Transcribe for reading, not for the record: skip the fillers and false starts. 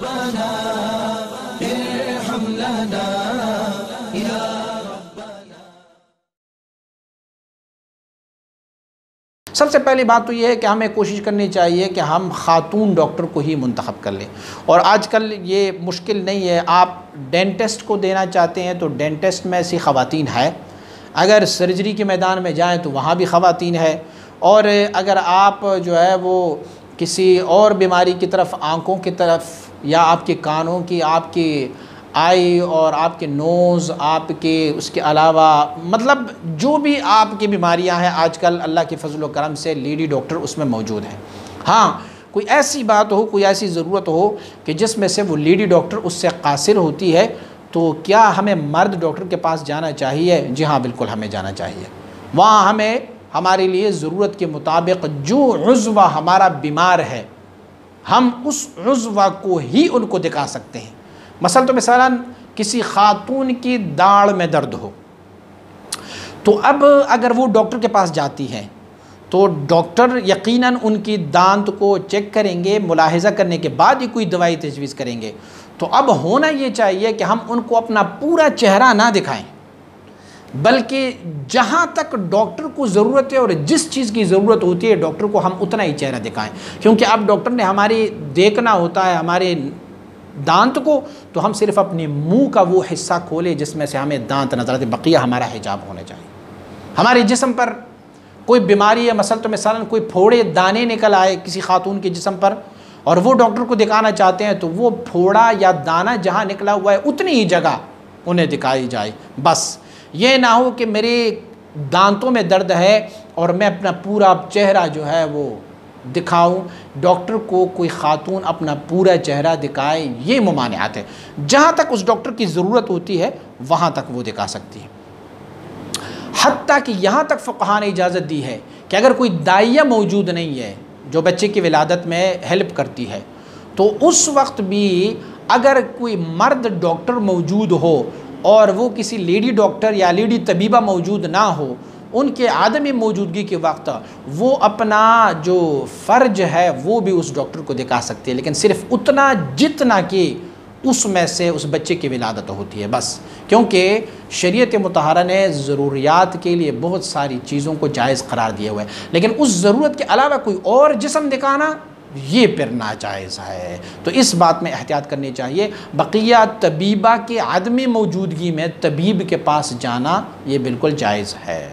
ربنا ارحم لنا یا سب سے پہلی بات تو یہ ہے کہ ہمیں کوشش کرنی چاہیے کہ ہم خاتون ڈاکٹر کو ہی منتخب کر لیں، اور آج کل یہ مشکل نہیں ہے، آپ ڈینٹسٹ کو دینا چاہتے ہیں تو ڈینٹسٹ میں ایسی خواتین ہے، اگر سرجری کے میدان میں جائیں تو وہاں بھی خواتین ہے، اور اگر آپ جو ہے وہ کسی اور بیماری کی طرف، آنکھوں کی طرف یا آپ کے کانوں کی، آپ کی آئی اور آپ کے نوز، آپ کے اس کے علاوہ مطلب جو بھی آپ کی بیماریاں ہیں آج کل اللہ کے فضل و کرم سے لیڈی ڈاکٹر اس میں موجود ہیں۔ ہاں کوئی ایسی بات ہو، کوئی ایسی ضرورت ہو کہ جس میں سے وہ لیڈی ڈاکٹر اس سے قاصر ہوتی ہے تو کیا ہمیں مرد ڈاکٹر کے پاس جانا چاہیے؟ جی ہاں بالکل ہمیں جانا چاہیے، وہاں ہمیں ہمارے لیے ضرورت کے مطابق جو عضو ہمارا بیمار ہے ہم اس عضو کو ہی ان کو دکھا سکتے ہیں۔ مثلاً کسی خاتون کی داڑھ میں درد ہو تو اب اگر وہ ڈاکٹر کے پاس جاتی ہے تو ڈاکٹر یقیناً ان کی دانت کو چیک کریں گے، ملاحظہ کرنے کے بعد ہی کوئی دوائی تجویز کریں گے۔ تو اب ہونا یہ چاہیے کہ ہم ان کو اپنا پورا چہرہ نہ دکھائیں، بلکہ جہاں تک ڈاکٹر کو ضرورت ہے اور جس چیز کی ضرورت ہوتی ہے ڈاکٹر کو ہم اتنا ہی چہرہ دکھائیں، کیونکہ اب ڈاکٹر نے ہماری دیکھنا ہوتا ہے ہمارے دانت کو، تو ہم صرف اپنے منہ کا وہ حصہ کھولے جس میں سے ہمیں دانت نظر آتے، بقیہ ہمارا حجاب ہونا چاہیے۔ ہمارے جسم پر کوئی بیماری ہے، مثلاً کوئی پھوڑے دانے نکل آئے کسی خاتون کے جسم پر اور وہ ڈاکٹر کو دکھانا چاہتے ہیں تو وہ پھوڑا یا دانہ جہاں نکلا ہوا ہے اتنی ہی جگہ انہیں دکھائی جائے، بس یہ نہ ہو کہ میرے دانتوں میں درد ہے اور میں اپنا پورا چہرہ جو ہے وہ دکھاؤں۔ ڈاکٹر کو کوئی خاتون اپنا پورا چہرہ دکھائے یہ ممانعت ہے، جہاں تک اس ڈاکٹر کی ضرورت ہوتی ہے وہاں تک وہ دکھا سکتی ہے۔ حتیٰ کہ یہاں تک فقہاء نے اجازت دی ہے کہ اگر کوئی دائیہ موجود نہیں ہے جو بچے کی ولادت میں ہیلپ کرتی ہے تو اس وقت بھی اگر کوئی مرد ڈاکٹر موجود ہو اور وہ کسی لیڈی ڈاکٹر یا لیڈی طبیبہ موجود نہ ہو، ان کے عدم موجودگی کے وقت وہ اپنا جو فرج ہے وہ بھی اس ڈاکٹر کو دکھا سکتی ہے، لیکن صرف اتنا جتنا کہ اس میں سے اس بچے کی ولادت ہوتی ہے بس، کیونکہ شریعت مطہرہ نے ضروریات کے لیے بہت ساری چیزوں کو جائز قرار دیا ہوا ہے، لیکن اس ضرورت کے علاوہ کوئی اور جسم دکھانا یہ پھر ناجائز ہے۔ تو اس بات میں احتیاط کرنی چاہیے۔ بقیہ طبیبہ کی عدم موجودگی میں طبیب کے پاس جانا یہ بالکل جائز ہے۔